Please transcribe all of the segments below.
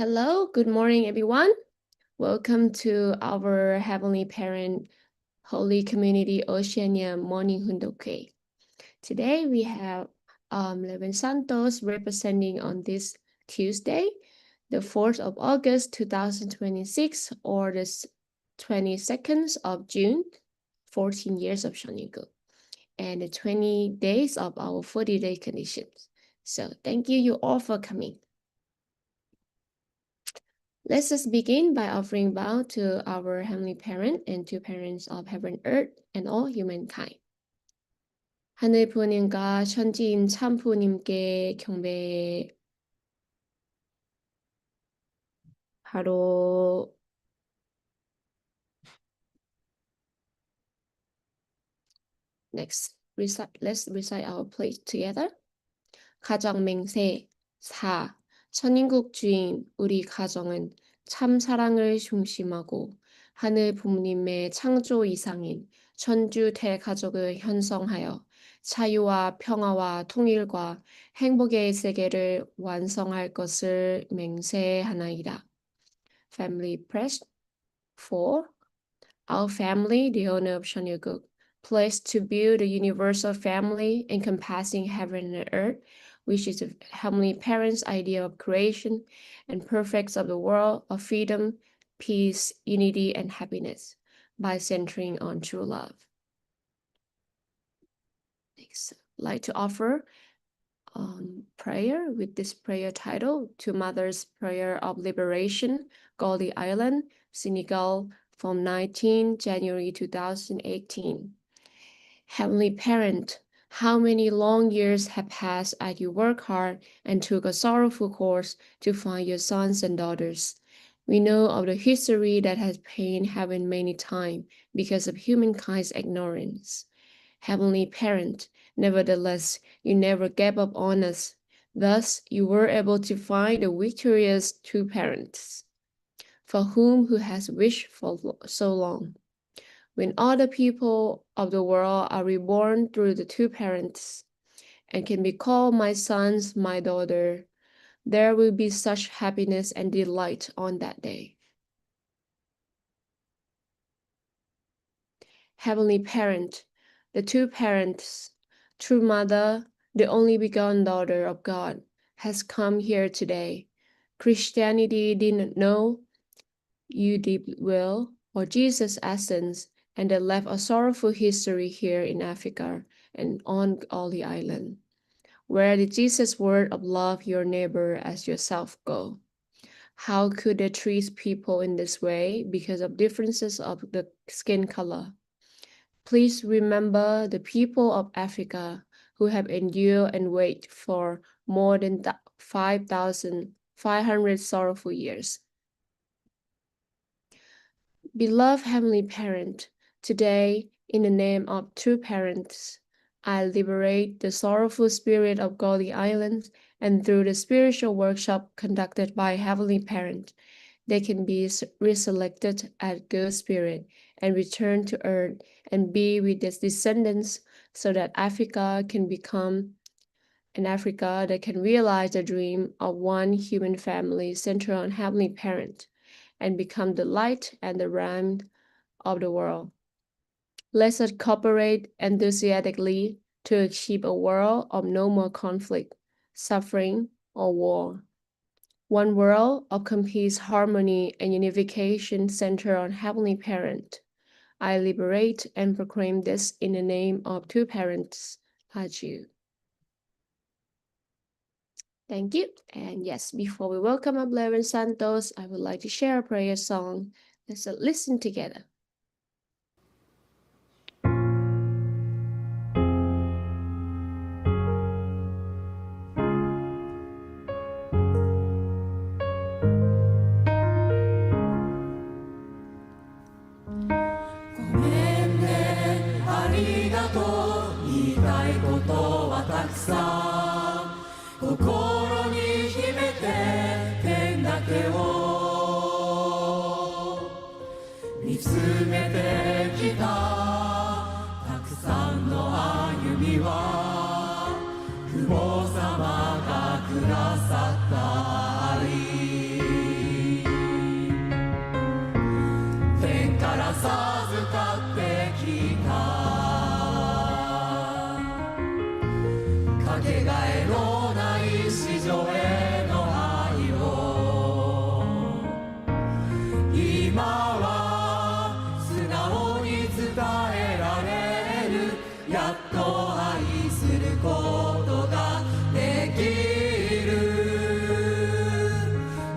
Hello, good morning, everyone. Welcome to our Heavenly Parent Holy Community Oceania Morning Hundoke. Today we have Rev Santosh representing on this Tuesday, the 4th of August 2026, or the 22nd of June, 14 years of Shanigo, and the 20 days of our 40-day conditions. So thank you all for coming. Let us begin by offering vow to our Heavenly Parent and to parents of heaven and earth and all humankind. 하늘 부모님과 천지인 참 부모님께 경배. 바로 Next, let's recite our place together. 가정 맹세 4. 천인국 주인 우리 가정은 참 사랑을 중심하고 하늘 부모님의 창조 이상인 천주 대가족을 형성하여 자유와 평화와 통일과 행복의 세계를 완성할 것을 맹세하나이다. Family Press 4. Our family, the owner of Shanyuguk, pledged to build a universal family encompassing heaven and earth, which is the Heavenly Parent's idea of creation and perfects of the world of freedom, peace, unity, and happiness by centering on true love. Next, I'd like to offer prayer with this prayer title, To Mother's Prayer of Liberation, Goldie Island, Senegal, from 19 January 2018. Heavenly Parent, how many long years have passed as you work hard and took a sorrowful course to find your sons and daughters. We know of the history that has pained heaven many times because of humankind's ignorance. Heavenly Parent, nevertheless, you never gave up on us. Thus, you were able to find the victorious two parents, for who has wished for so long. When all the people of the world are reborn through the two parents and can be called my sons, my daughter, there will be such happiness and delight on that day. Heavenly Parent, the two parents, true mother, the only begotten daughter of God, has come here today. Christianity didn't know you deep will or Jesus' essence, and they left a sorrowful history here in Africa and on Goldie Island. Where did Jesus' word of love your neighbor as yourself go? How could they treat people in this way because of differences of the skin color? Please remember the people of Africa who have endured and waited for more than 5,500 sorrowful years. Beloved Heavenly Parent, today, in the name of two parents, I liberate the sorrowful spirit of Goldie Island, and through the spiritual workshop conducted by Heavenly Parent, they can be reselected as good spirit and return to earth and be with their descendants so that Africa can become an Africa that can realize the dream of one human family centered on Heavenly Parent and become the light and the realm of the world. Let us cooperate enthusiastically to achieve a world of no more conflict, suffering, or war. One world of complete harmony and unification centered on Heavenly Parent. I liberate and proclaim this in the name of two parents, Aju. Thank you. And yes, before we welcome up Rev Santosh, I would like to share a prayer song. Let's listen together. かけがえのない史上への愛を今は素直に伝えられるやっと愛することができる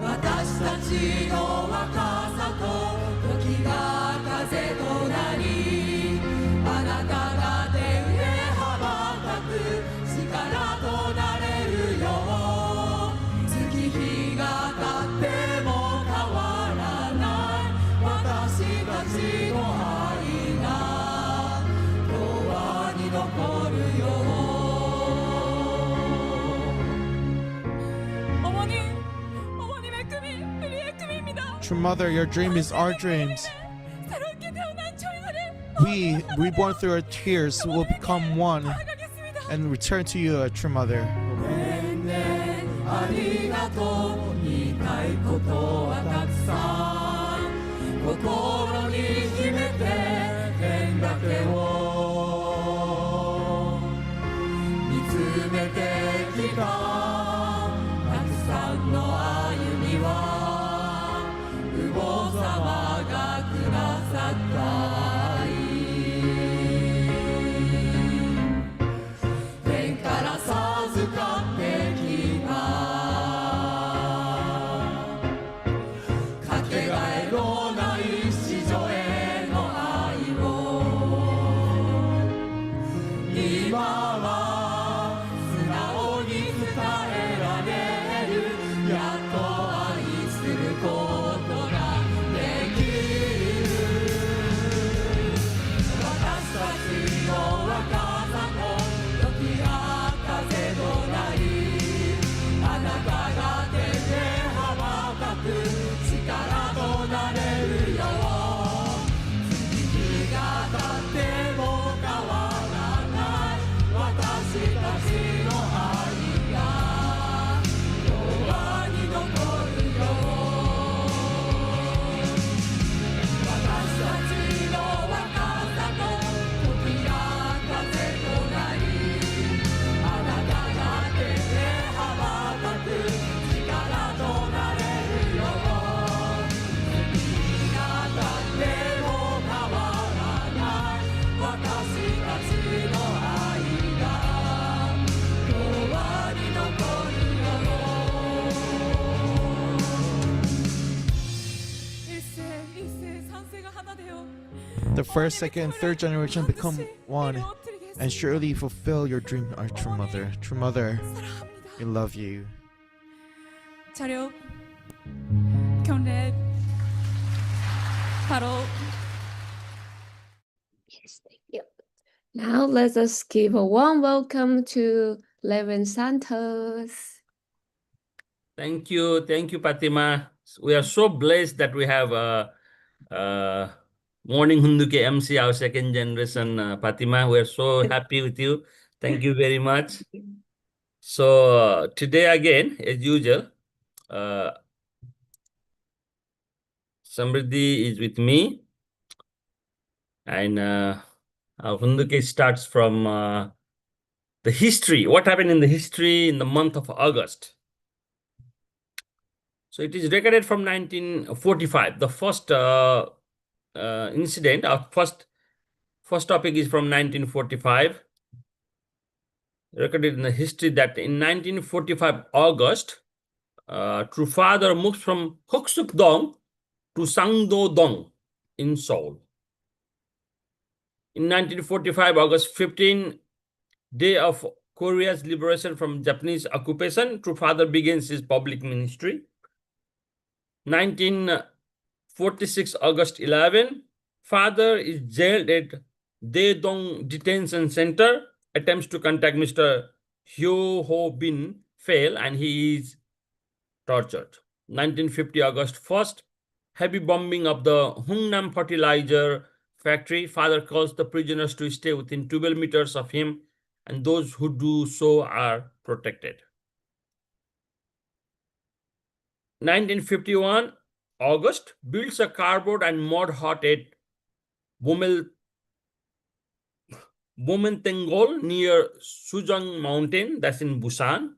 私たちの若さと時が風となりあなたが手上羽ばたく力となれるよ月日が経っても変わらない私たちの愛が永遠に残るよTrue Mother, your dream is our dreams. We, reborn through our tears, will become one and return to you, True Mother. ありがとう言いたいことはたくさん心に秘めて天だけを見つめてきたたくさんの歩みは父母様がくださった愛天から授かってきたかけがえのない史上への愛を今は素直に伝えられるやっと愛することができる私たちの若さと時が風となりあなたが手で羽ばたく力となれるよ月日が経っても変わらない私たちの愛が永遠に残るよ私たちの若さと時が風となりあなたが手で羽ばたく力となれるよ月日が経っても変わらない私たちの愛が永遠に残るよThe first, second, and third generation become one and surely fulfill your dream, our True Mother. True Mother, we love you. 자료 경례 바로 Yes, thank you. Now let us give a warm welcome to Rev Santosh. Thank you, Fatima. We are so blessed that we have Morning Hunduke MC, our second generation, Fatima. We are so happy with you. Thank you very much. So today again, as usual, Samriddhi is with me, and our Hunduke starts from the history. What happened in the history in the month of August? So it is recorded from 1945. The first incident, our first topic is from 1945. Recorded in the history that in 1945 August, True Father moves from Hoksuk-dong to Sangdo-dong in Seoul. In 1945 August 15, day of Korea's liberation from Japanese occupation, True Father begins his public ministry. 1946 August 11, Father is jailed at Daedong Detention Center. Attempts to contact Mr. Hyo Ho Bin fail and he is tortured. 1950 August 1st, heavy bombing of the Hungnam fertilizer factory. Father calls the prisoners to stay within 12 meters of him and those who do so are protected. 1951 August, builds a cardboard and mud hut at Bomel Bomentengol near Sujang Mountain, that's in Busan.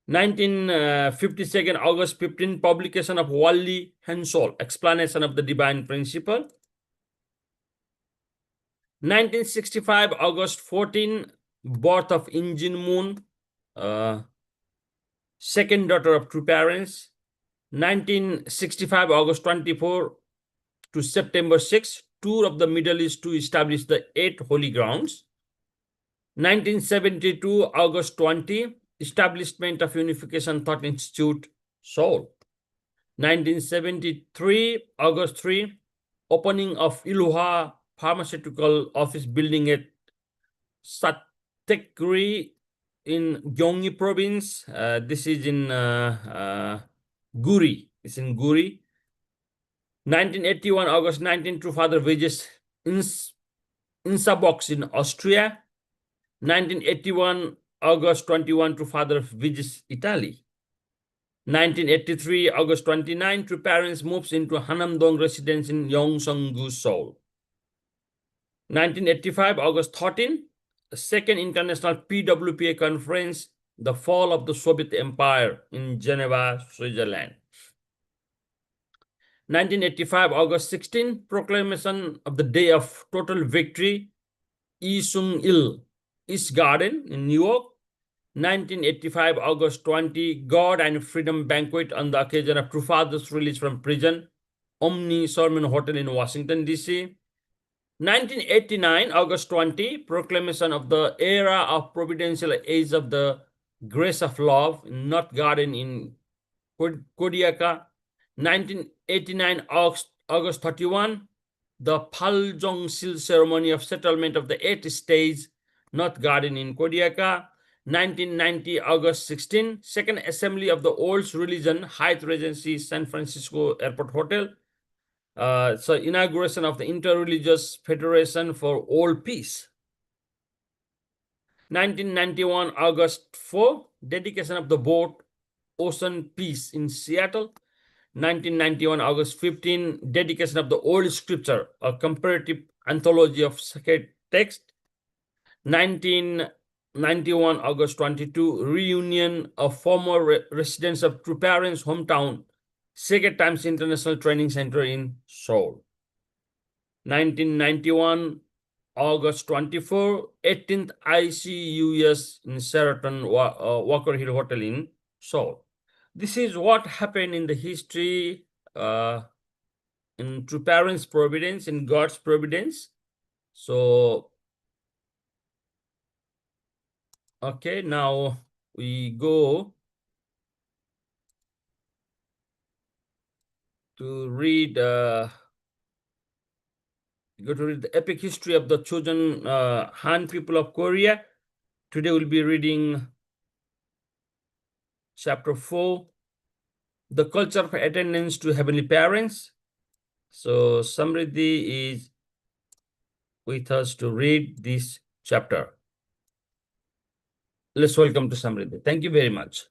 1952 August 15, publication of Wali Hensol, Explanation of the Divine Principle. 1965 August 14, birth of Injin Moon, second daughter of two parents. 1965 August 24 to September 6, tour of the Middle East to establish the 8 holy grounds. 1972 August 20, establishment of Unification Thought Institute, Seoul. 1973 August 3, opening of Iluha Pharmaceutical Office building at Satekri in Gyeonggi Province. This is in Guri. It's in Guri. 1981 August 19, to father visits Insabox in Austria. 1981 August 21, to father visits Italy. 1983 August 29, to parents moves into Hanamdong residence in Yongseong-gu, Seoul. 1985 August 13, second international PWPA conference, the fall of the Soviet Empire in Geneva, Switzerland. 1985 August 16, proclamation of the day of total victory, Isung-il, East Garden in New York. 1985 August 20, God and Freedom Banquet on the occasion of True Father's release from prison, Omni Sermon Hotel in Washington, D.C. 1989 August 20, proclamation of the era of providential age of the grace of love in North Garden in Kodiaka. 1989 August 31, the Paljong-sil ceremony of settlement of the 8th stage, North Garden in Kodiaka. 1990 August 16, second assembly of the Old Religion, Hyatt Regency, San Francisco Airport Hotel. So inauguration of the Interreligious Federation for World Peace. 1991 August 4, dedication of the boat Ocean Peace in Seattle. 1991 August 15, dedication of the Old Scripture, a comparative anthology of sacred text. 1991 August 22, reunion of former residents of True Parents' hometown, Second Times International Training Center in Seoul. 1991 August 24, 18th ICUS in Sheraton Walker Hill Hotel in Seoul. This is what happened in the history in True Parents' providence, in God's providence. So, okay, now we go to read the epic history of the chosen Han people of Korea. Today we'll be reading chapter 4, the culture of attendance to heavenly parents. So Samriddhi is with us to read this chapter. Let's welcome to Samriddhi. Thank you very much.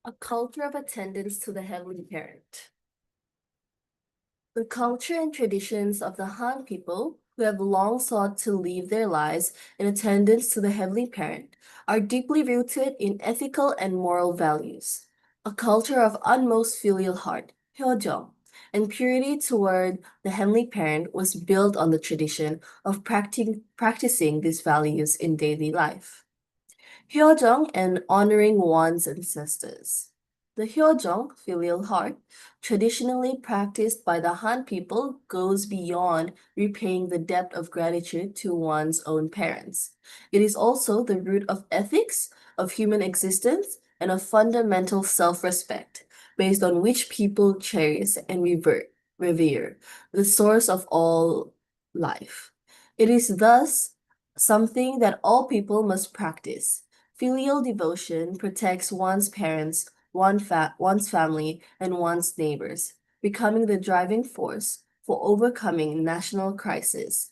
A culture of attendance to the heavenly parent. The culture and traditions of the Han people, who have long sought to live their lives in attendance to the heavenly parent, are deeply rooted in ethical and moral values. A culture of utmost filial heart, hyojong, and purity toward the heavenly parent was built on the tradition of practicing these values in daily life. Hyojong and honoring one's ancestors. The hyojong, filial heart, traditionally practiced by the Han people, goes beyond repaying the debt of gratitude to one's own parents. It is also the root of ethics, of human existence, and of fundamental self-respect, based on which people cherish and revere the source of all life. It is thus something that all people must practice. Filial devotion protects one's parents, one's family, and one's neighbors, becoming the driving force for overcoming national crisis.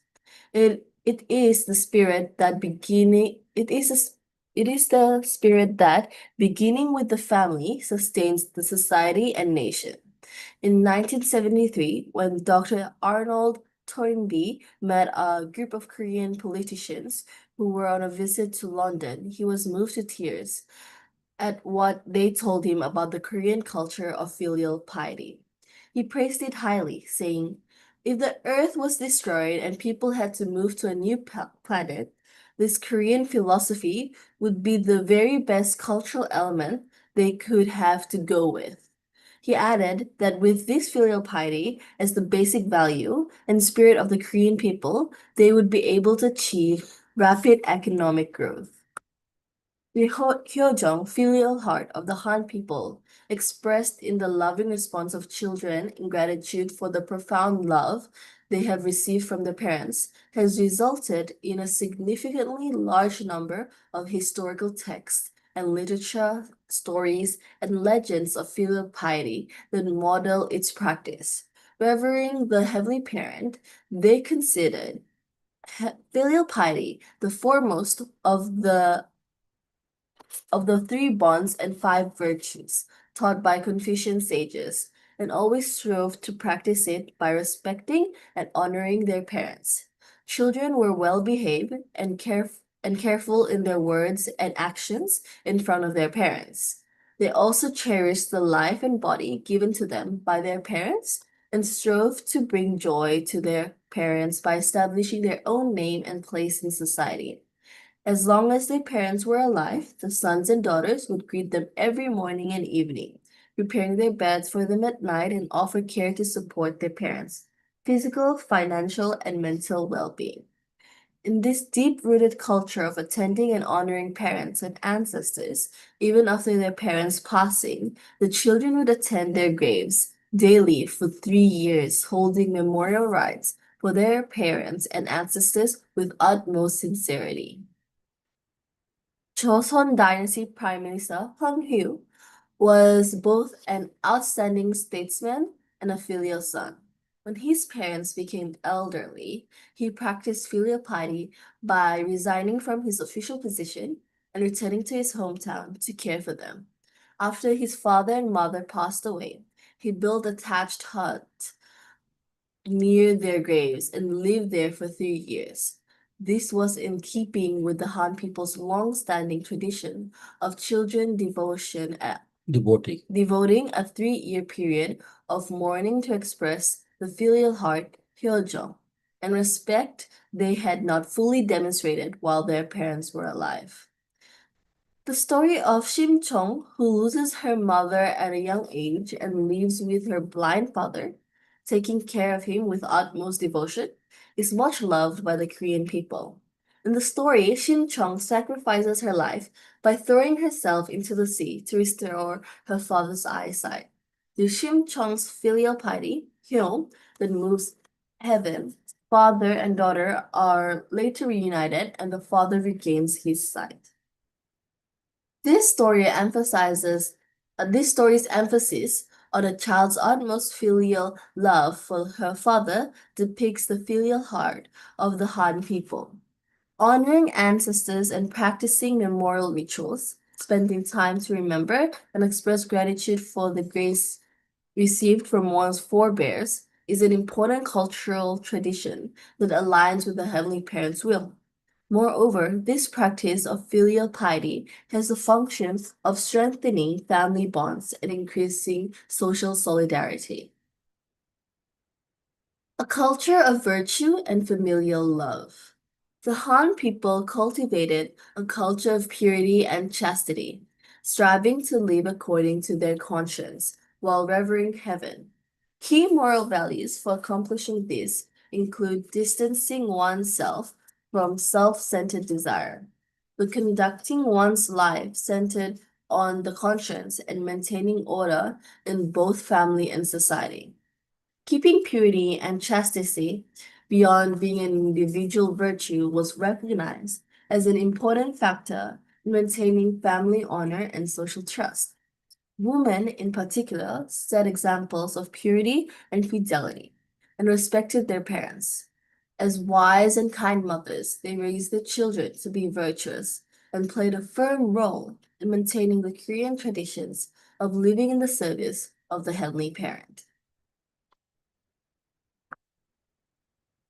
It is the spirit that beginning with the family sustains the society and nation. In 1973, when Dr. Arnold Toynbee met a group of Korean politicians who were on a visit to London, he was moved to tears at what they told him about the Korean culture of filial piety. He praised it highly, saying, "If the earth was destroyed and people had to move to a new planet, this Korean philosophy would be the very best cultural element they could have to go with." He added that with this filial piety as the basic value and spirit of the Korean people, they would be able to achieve rapid economic growth. The Hyojong filial heart of the Han people, expressed in the loving response of children in gratitude for the profound love they have received from their parents, has resulted in a significantly large number of historical texts and literature, stories, and legends of filial piety that model its practice. Revering the Heavenly Parent, they considered filial piety the foremost of the three bonds and five virtues taught by Confucian sages, and always strove to practice it by respecting and honoring their parents. Children were well behaved and careful in their words and actions in front of their parents. They also cherished the life and body given to them by their parents and strove to bring joy to their parents by establishing their own name and place in society. As long as their parents were alive, the sons and daughters would greet them every morning and evening, preparing their beds for them at night and offer care to support their parents' physical, financial, and mental well-being. In this deep-rooted culture of attending and honoring parents and ancestors, even after their parents' passing, the children would attend their graves daily for 3 years, holding memorial rites for their parents and ancestors with utmost sincerity. Joseon Dynasty Prime Minister Hwang Hyu was both an outstanding statesman and a filial son. When his parents became elderly, he practiced filial piety by resigning from his official position and returning to his hometown to care for them. After his father and mother passed away, he built a thatched hut near their graves and lived there for 3 years. This was in keeping with the Han people's long-standing tradition of children devoting a 3-year period of mourning to express the filial heart, Hyojong, and respect they had not fully demonstrated while their parents were alive. The story of Shim Chong, who loses her mother at a young age and lives with her blind father, taking care of him with utmost devotion, is much loved by the Korean people. In the story, Shim Chong sacrifices her life by throwing herself into the sea to restore her father's eyesight. The Shim Chong's filial piety, Hyung, that moves heaven, father and daughter are later reunited and the father regains his sight. This story's emphasis on a child's utmost filial love for her father depicts the filial heart of the Han people. Honoring ancestors and practicing memorial rituals, spending time to remember and express gratitude for the grace received from one's forebears, is an important cultural tradition that aligns with the Heavenly Parent's will. Moreover, this practice of filial piety has the function of strengthening family bonds and increasing social solidarity. A culture of virtue and familial love. The Han people cultivated a culture of purity and chastity, striving to live according to their conscience while revering heaven. Key moral values for accomplishing this include distancing oneself from self-centered desire, but conducting one's life centered on the conscience and maintaining order in both family and society. Keeping purity and chastity beyond being an individual virtue was recognized as an important factor in maintaining family honor and social trust. Women, in particular, set examples of purity and fidelity and respected their parents. As wise and kind mothers, they raised their children to be virtuous and played a firm role in maintaining the Korean traditions of living in the service of the Heavenly Parent.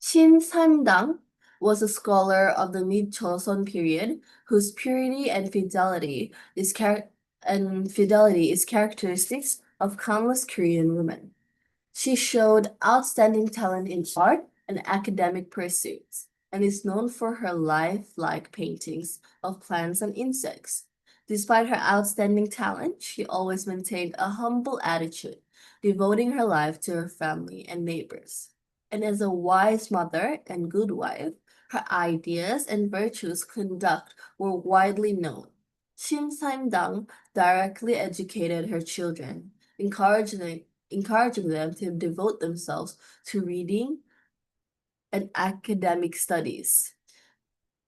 Shin Samdang was a scholar of the mid-Joseon period whose purity and fidelity is characteristics of countless Korean women. She showed outstanding talent in art and academic pursuits, and is known for her lifelike paintings of plants and insects. Despite her outstanding talent, she always maintained a humble attitude, devoting her life to her family and neighbors. And as a wise mother and good wife, her ideas and virtuous conduct were widely known. Shim Saim-dang directly educated her children, encouraging them to devote themselves to reading and academic studies.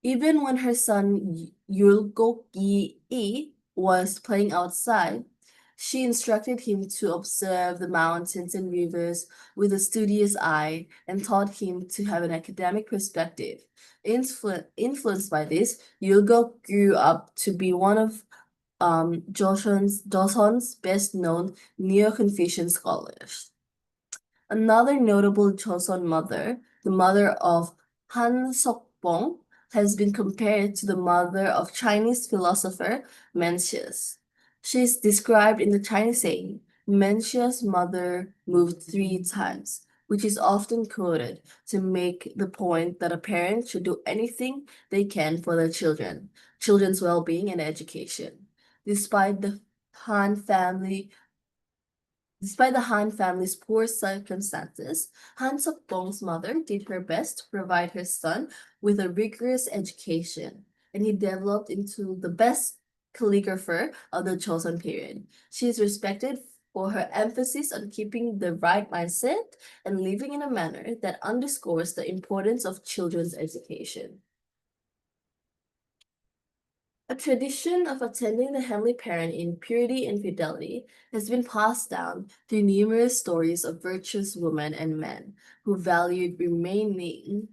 Even when her son Yulgok-yi was playing outside, she instructed him to observe the mountains and rivers with a studious eye and taught him to have an academic perspective. Influenced by this, Yulgok grew up to be one of Joseon's best-known Neo-Confucian scholars. Another notable Joseon mother, the mother of Han Seokbong, has been compared to the mother of Chinese philosopher Mencius. She is described in the Chinese saying, Mencius' mother moved 3 times, which is often quoted to make the point that a parent should do anything they can for their children's well-being and education. Despite the Han family Despite the Han family's poor circumstances, Han Seok-bong's mother did her best to provide her son with a rigorous education, and he developed into the best calligrapher of the Joseon period. She is respected for her emphasis on keeping the right mindset and living in a manner that underscores the importance of children's education. A tradition of attending the Heavenly Parent in purity and fidelity has been passed down through numerous stories of virtuous women and men who valued remaining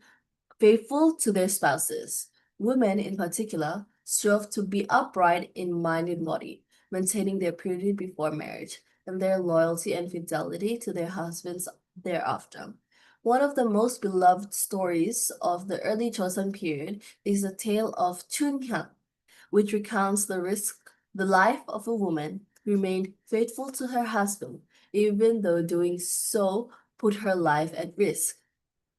faithful to their spouses. Women, in particular, strove to be upright in mind and body, maintaining their purity before marriage and their loyalty and fidelity to their husbands thereafter. One of the most beloved stories of the early Joseon period is the tale of Chunhyang, which recounts the life of a woman who remained faithful to her husband, even though doing so put her life at risk.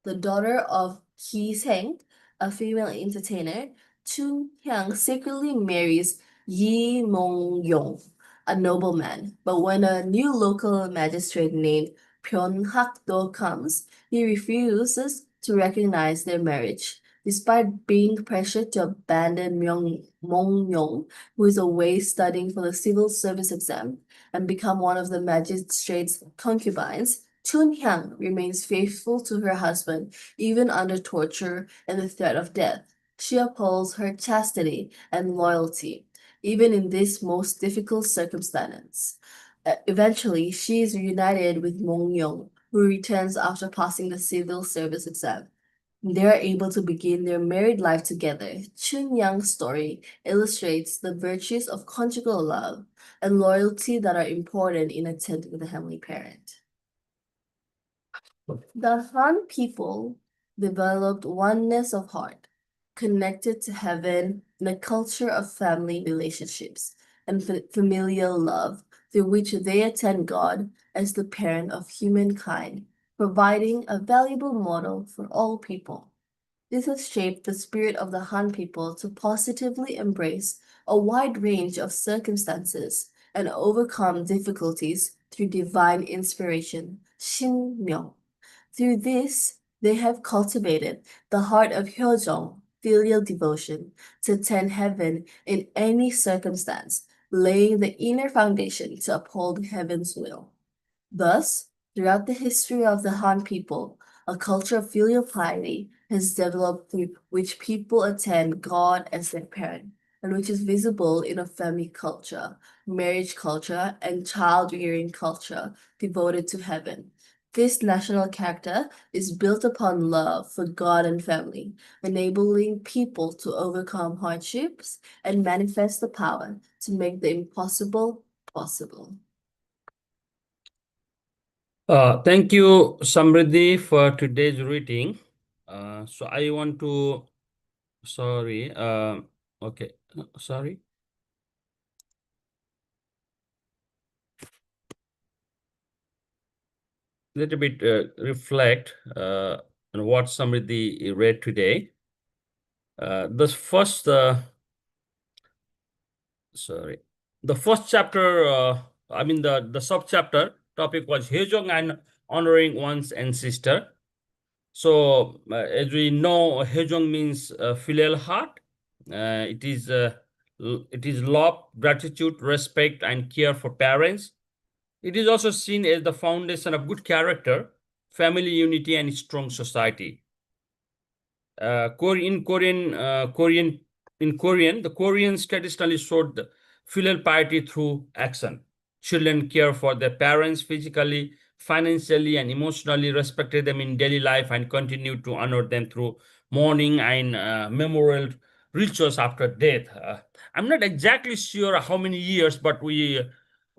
The daughter of Hee Seng, a female entertainer, Chun Hyang secretly marries Yi Mong Yong, a nobleman. But when a new local magistrate named Pyon Hak Do comes, he refuses to recognize their marriage. Despite being pressured to abandon Mong Yong, who is away studying for the civil service exam, and become one of the magistrate's concubines, Chun Hyang remains faithful to her husband even under torture and the threat of death. She upholds her chastity and loyalty, even in this most difficult circumstance. Eventually, she is reunited with Mong Yong, who returns after passing the civil service exam. They are able to begin their married life together. Chun Yang's story illustrates the virtues of conjugal love and loyalty that are important in attending the Heavenly Parent. The Han people developed oneness of heart, connected to heaven, and a culture of family relationships and familial love through which they attend God as the parent of humankind, providing a valuable model for all people. This has shaped the spirit of the Han people to positively embrace a wide range of circumstances and overcome difficulties through divine inspiration, Shinmyo. Through this, they have cultivated the heart of Hyojong, filial devotion, to attend heaven in any circumstance, laying the inner foundation to uphold heaven's will. Thus, throughout the history of the Han people, a culture of filial piety has developed through which people attend God as their parent, and which is visible in a family culture, marriage culture, and child-rearing culture devoted to heaven. This national character is built upon love for God and family, enabling people to overcome hardships and manifest the power to make the impossible possible. Thank you, Samriddhi, for today's reading. So I want to, sorry, okay, sorry. Little bit reflect on what Samriddhi read today. The first, sorry, the first chapter, I mean the sub-chapter topic was Hyejeong and honoring one's ancestor. So as we know, Hyejeong means filial heart. It is love, gratitude, respect, and care for parents. It is also seen as the foundation of good character, family unity, and strong society. In Korean, the Koreans traditionally showed the filial piety through action. Children care for their parents physically, financially, and emotionally, respected them in daily life, and continue to honor them through mourning and memorial rituals after death. I'm not exactly sure how many years, but we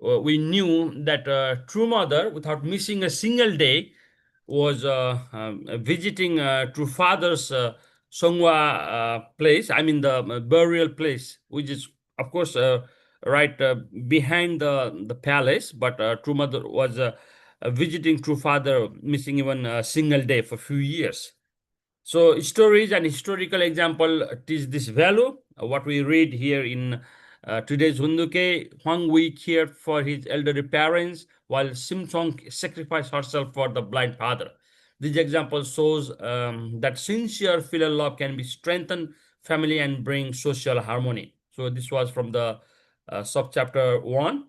knew that true mother, without missing a single day, was visiting to father's Songwa place, I mean the burial place, which is of course right behind the palace. But True Mother was visiting True Father, missing even a single day for a few years. So stories and historical example teach this value. What we read here in today's Hunduke, Huang Wei cared for his elderly parents while Sim Song sacrificed herself for the blind father. This example shows that sincere filial love can be strengthened family and bring social harmony. So this was from the sub-chapter 1.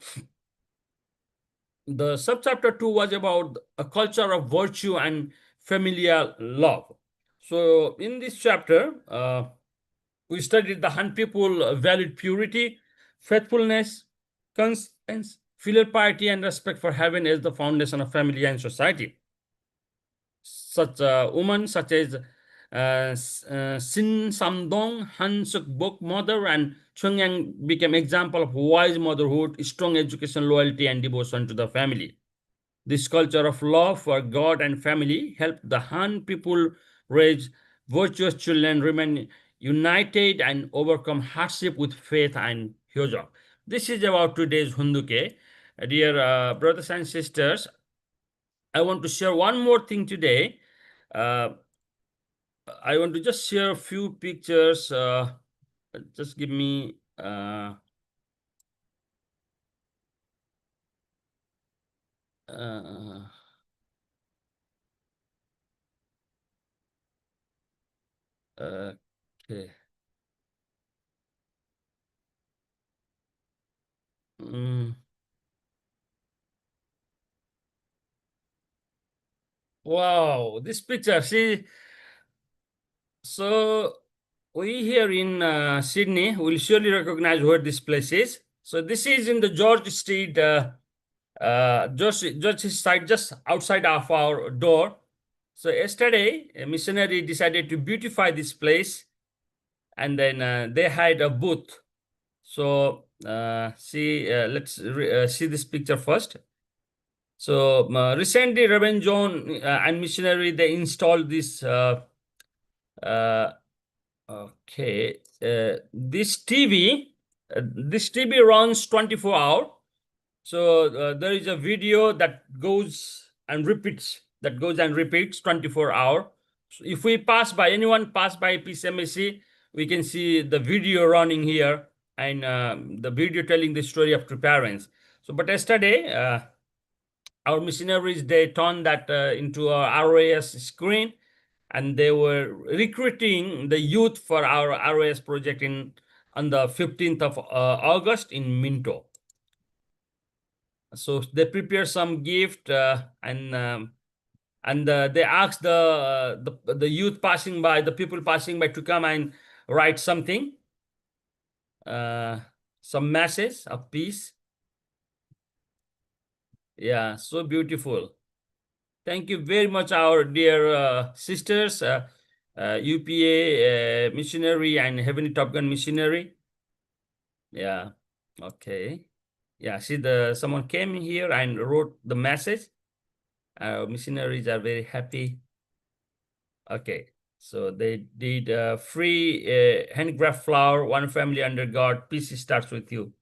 The subchapter 2 was about a culture of virtue and familial love. So in this chapter, we studied the Han people valued purity, faithfulness, conscience, filial piety, and respect for heaven as the foundation of family and society. Such women such as Sin Samdong, Han Suk Bok mother, and Chongyang became example of wise motherhood, strong education, loyalty, and devotion to the family. This culture of love for God and family helped the Han people raise virtuous children, remain united, and overcome hardship with faith and hyejeong. This is about today's Hunduke. Dear brothers and sisters, I want to share one more thing today. Uh, I want to just share a few pictures. Just give me. Uh, okay. Mm, wow, this picture. See, so we here in Sydney will surely recognize where this place is. So this is in the George Street, George side, just outside of our door. So yesterday, a missionary decided to beautify this place, and then they had a booth. So see, let's see this picture first. So recently, Reverend John and missionary, they installed this. Uh, Okay, this TV runs 24 hours. So there is a video that goes and repeats 24 hours. So if we pass by, anyone pass by PCMSC, we can see the video running here, and the video telling the story of two parents. So, but yesterday, our missionaries, they turned that into a ROS screen, and they were recruiting the youth for our ROS project on the 15th of August in Minto. So they prepare some gift, and they asked the youth passing by, the people passing by, to come and write something, some message of peace. Yeah, so beautiful. Thank you very much, our dear sisters, UPA missionary and Heavenly Top Gun missionary. Yeah, okay. Yeah, see, someone came here and wrote the message. Our missionaries are very happy. Okay. So they did free handcraft flower. One family under God. Peace starts with you.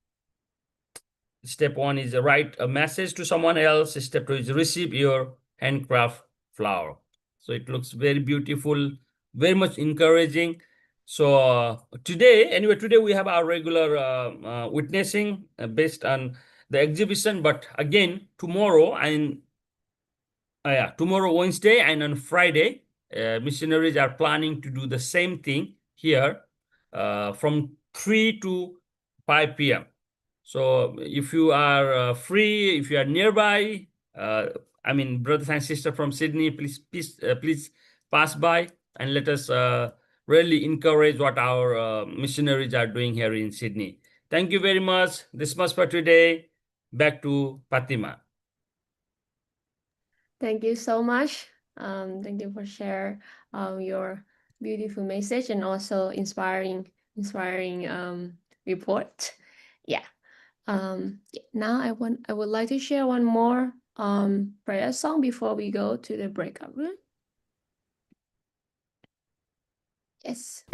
Step 1 is write a message to someone else. Step 2 is receive your handcraft flower. So it looks very beautiful, very much encouraging. So today we have our regular witnessing based on the exhibition. But again, tomorrow tomorrow Wednesday and on Friday, missionaries are planning to do the same thing here from 3 to 5 p.m. So if you are free, if you are nearby, brothers and sisters from Sydney, please pass by and let us really encourage what our missionaries are doing here in Sydney. Thank you very much. This much for today. Back to Fatima. Thank you so much. Thank you for sharing your beautiful message and also inspiring report. Yeah. Now I would like to share one more prayer song before we go to the breakout room. Yes.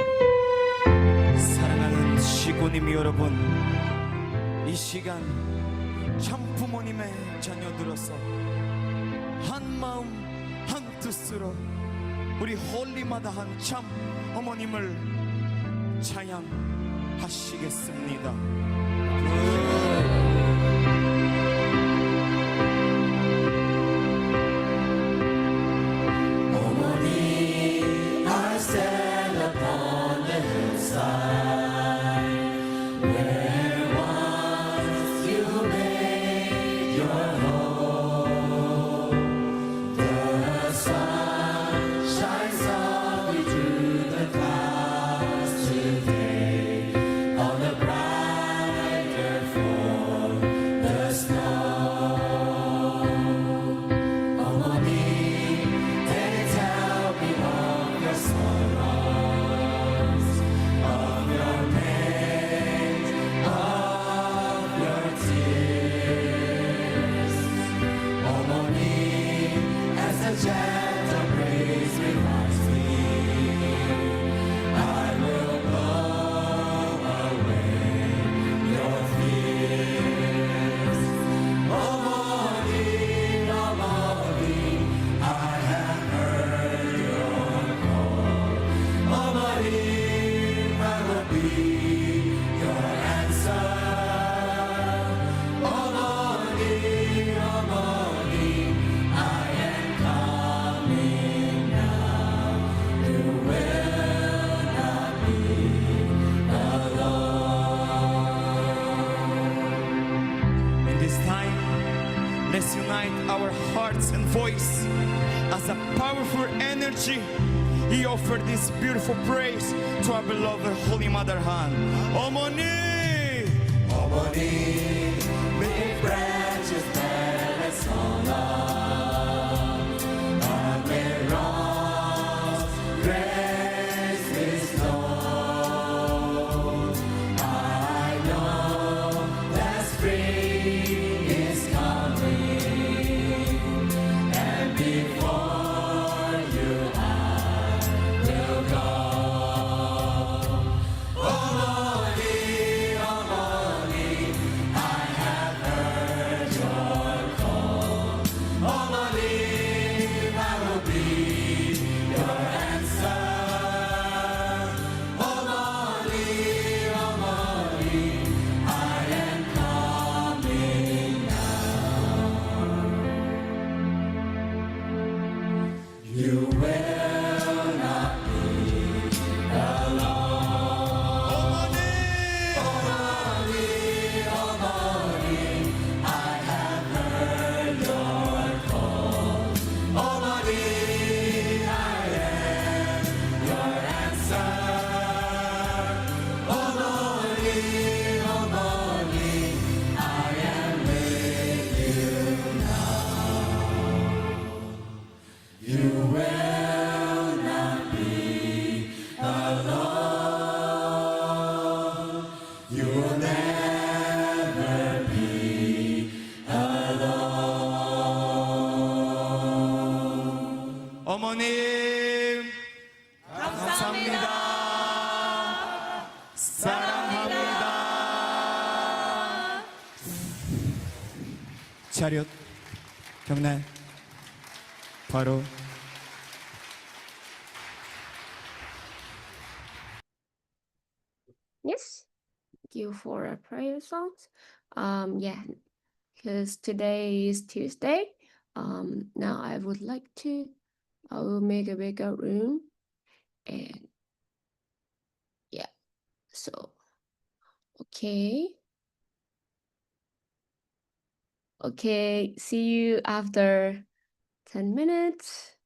사랑하는 시고님 여러분, 이 시간 참 부모님의 자녀들로서 한 마음 한 뜻으로 우리 홀리마다한 참 어머님을 찬양하시겠습니다. Let's unite our hearts and voice as a powerful energy. He offered this beautiful praise to our beloved Holy Mother Han. 어머니, 어머니, make branches that are so long. Amen. Rose, grace is known. I know that spring is coming, and before you I will go. 어머니, 어머니, I have heard your call. 사랑합니다. 차렷 경례 바로 Yes. Thank you for a prayer songs. Yeah, because today is Tuesday. Now I would like to I will make a bigger room and yeah, so okay. Okay, see you after 10 minutes.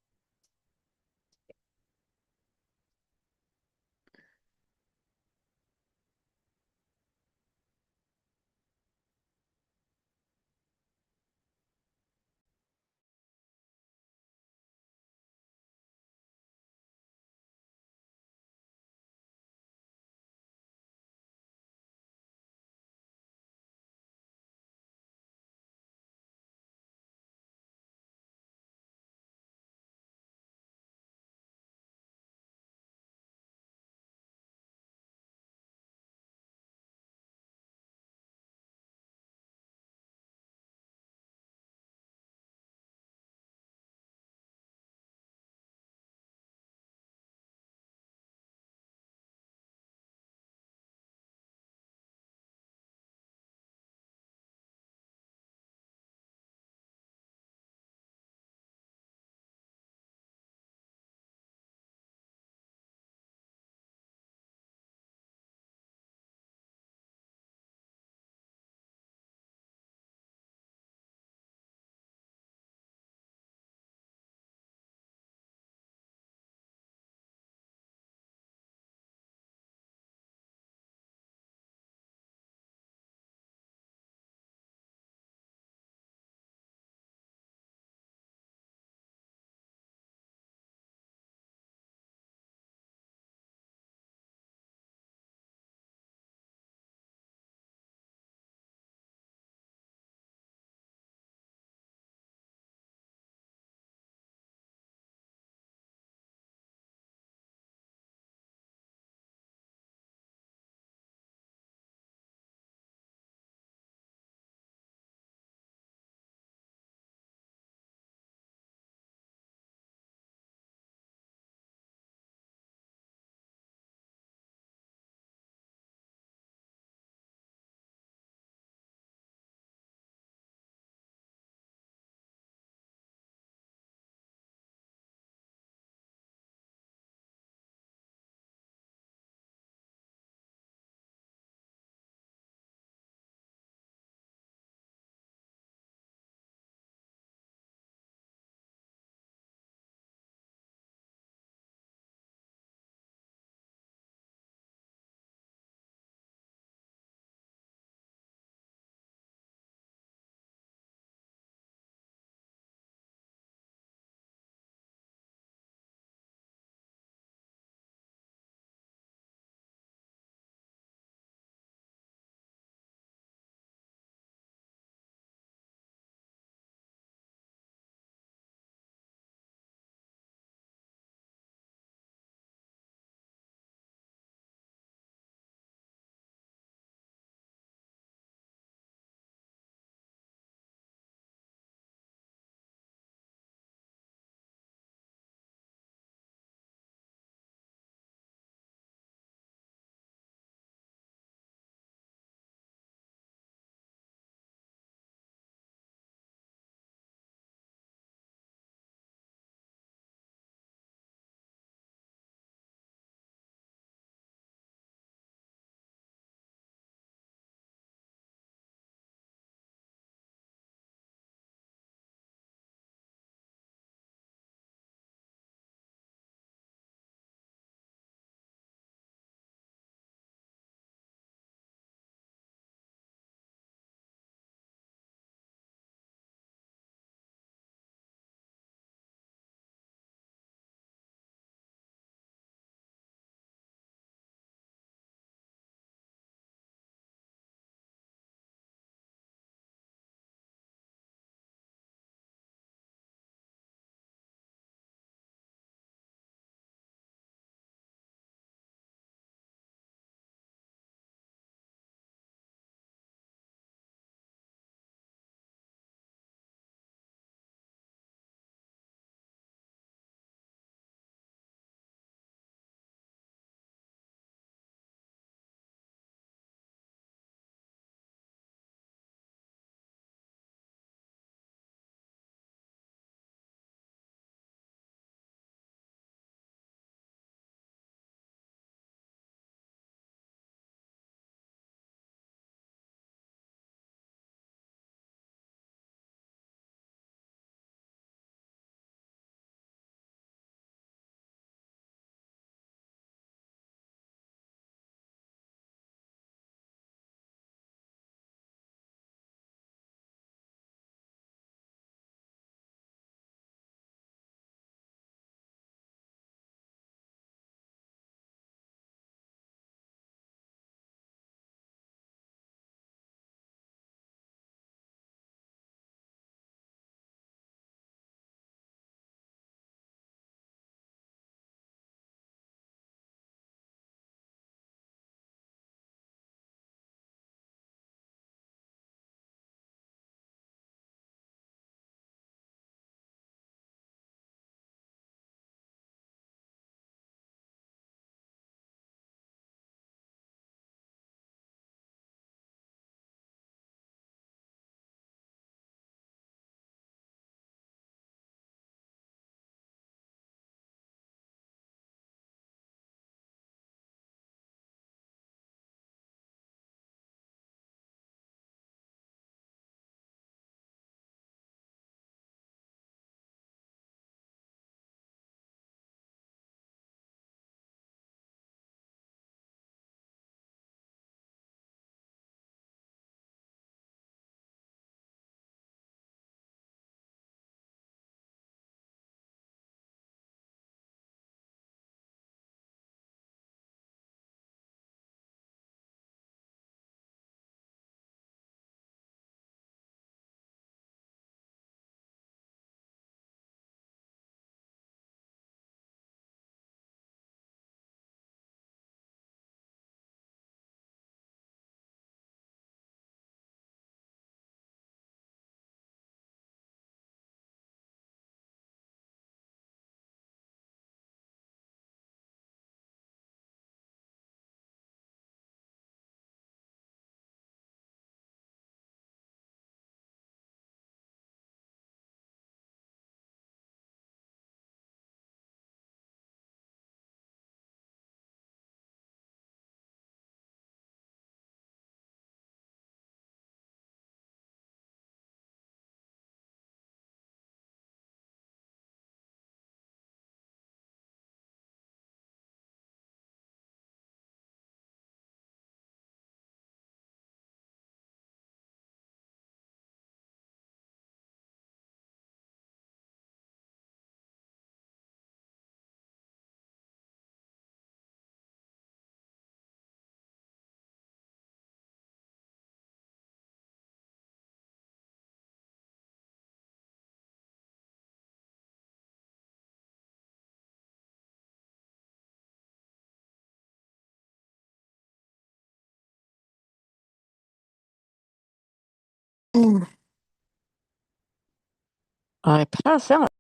I pass out.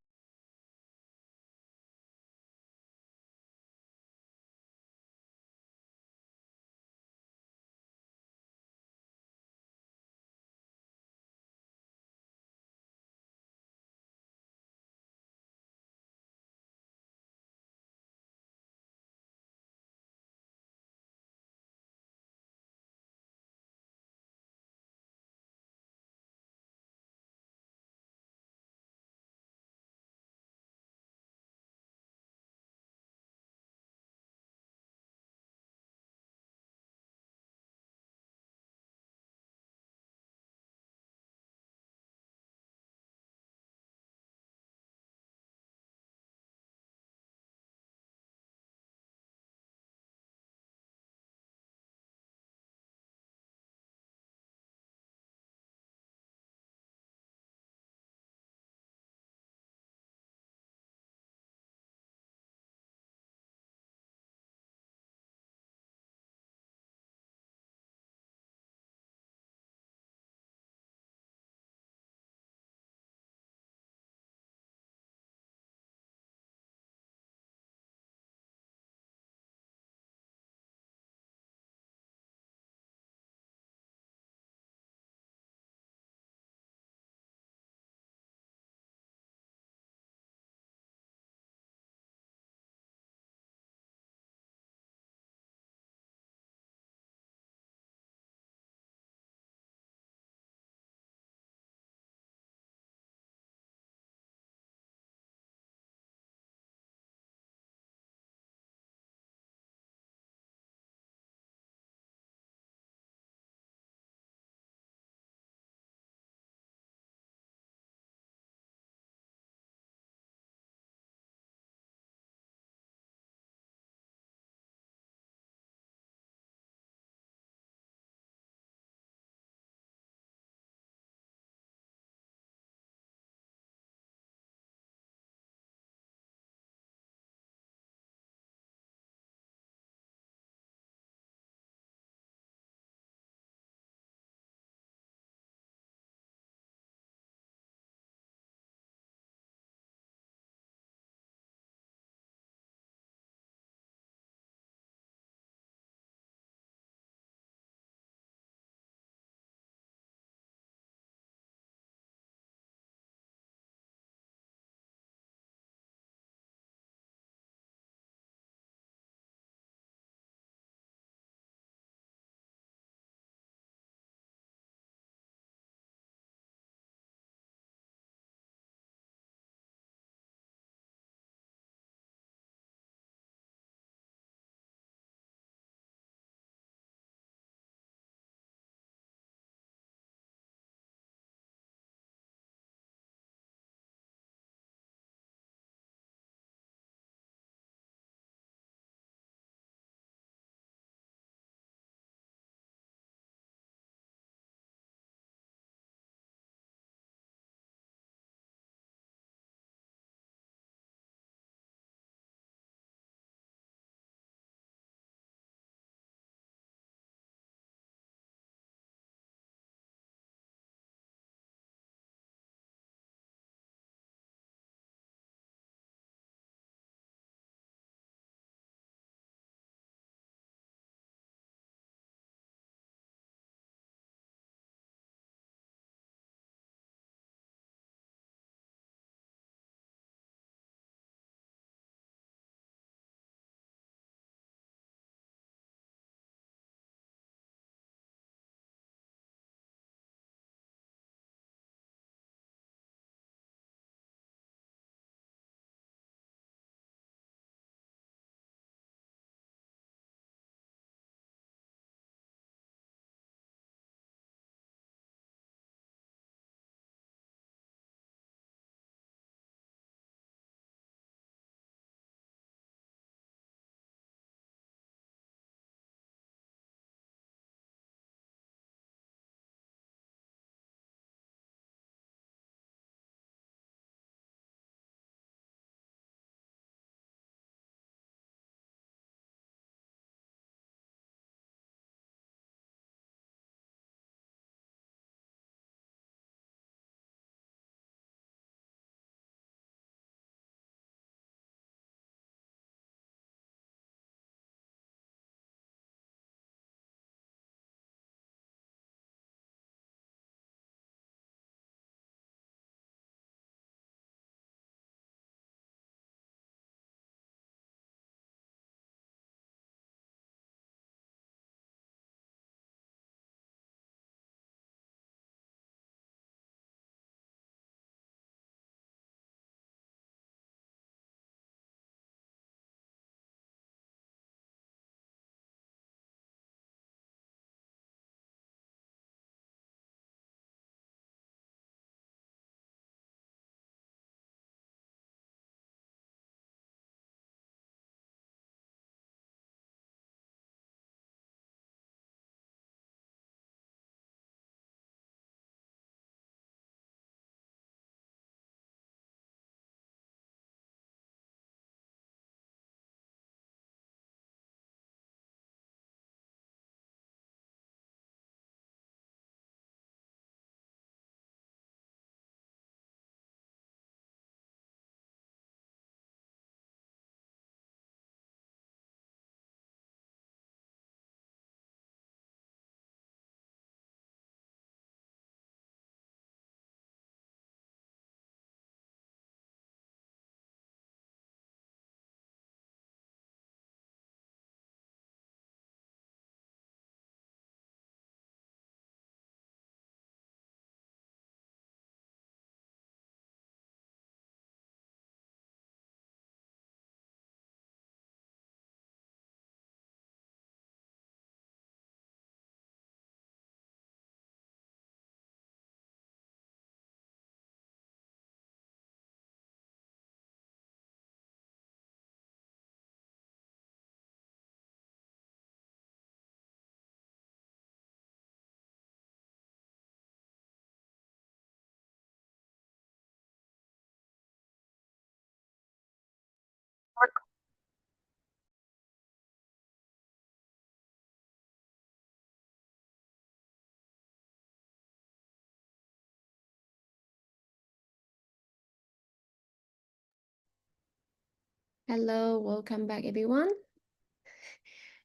Hello, welcome back everyone.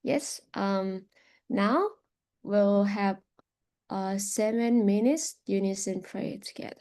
Yes, now we'll have a 7 minutes unison prayer together.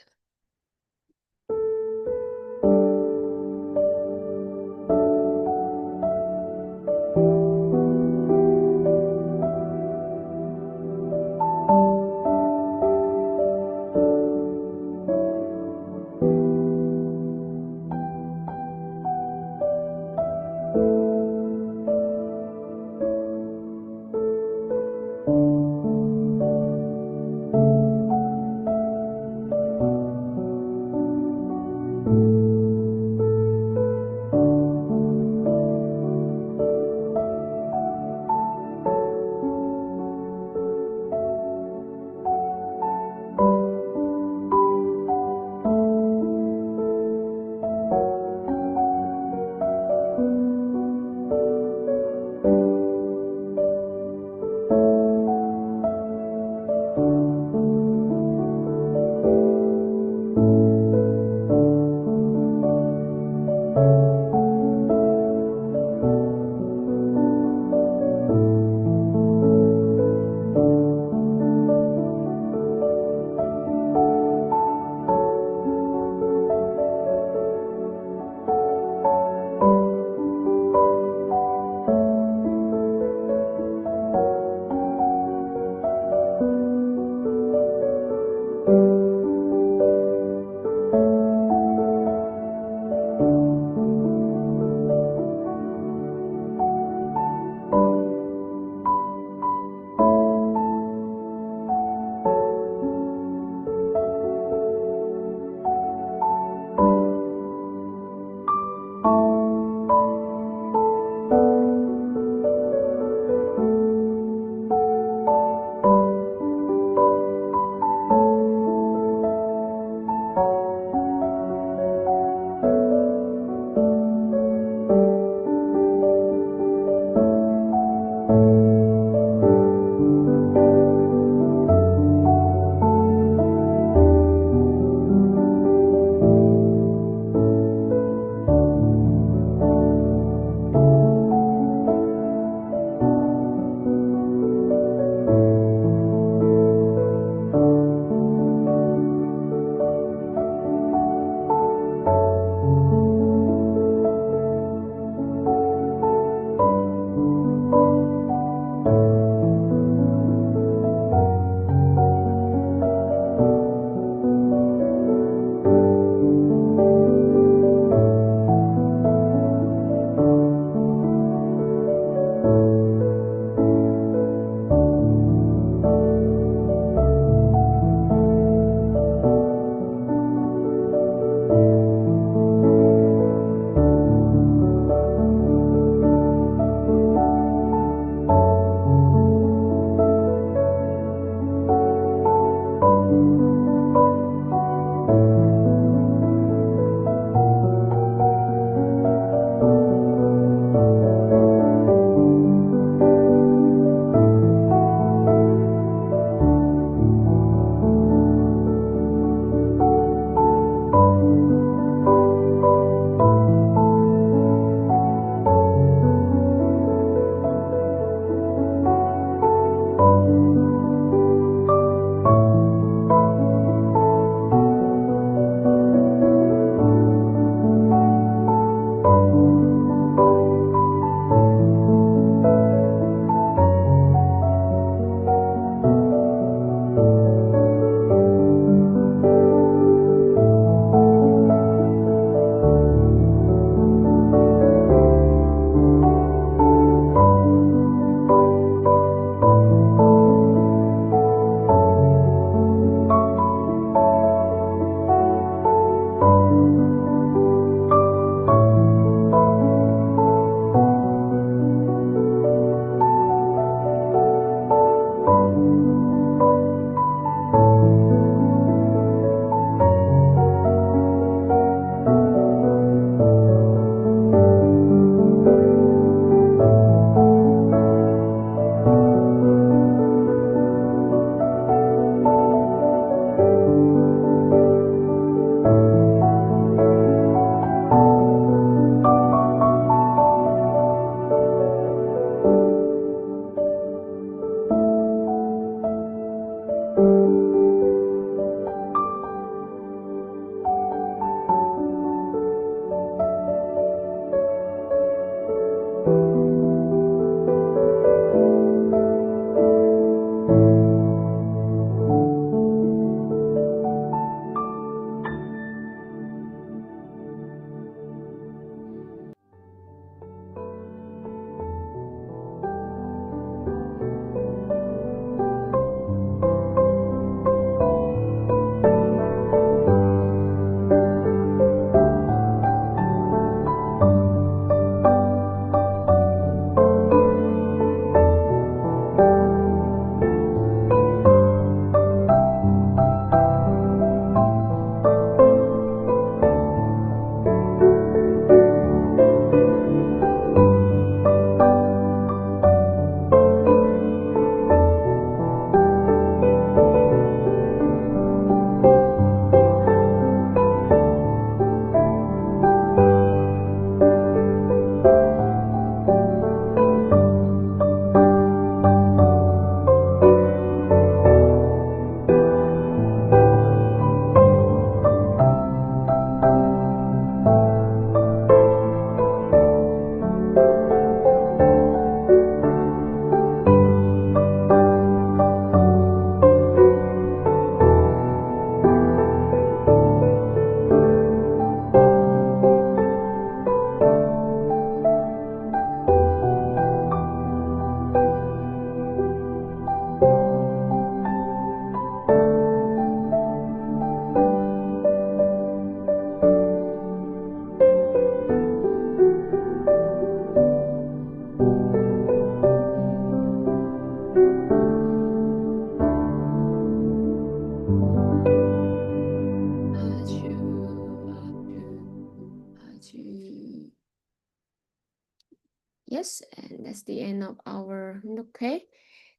Yes, and that's the end of our okay.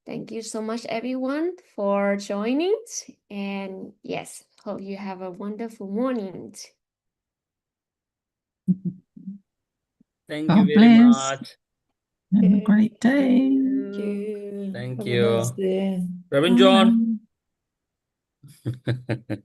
Thank you so much, everyone, for joining. And yes, hope you have a wonderful morning. Thank God you very bless. much. Have a great day. Thank Thank you. Thank Have a you. nice day. Reverend John. Bye.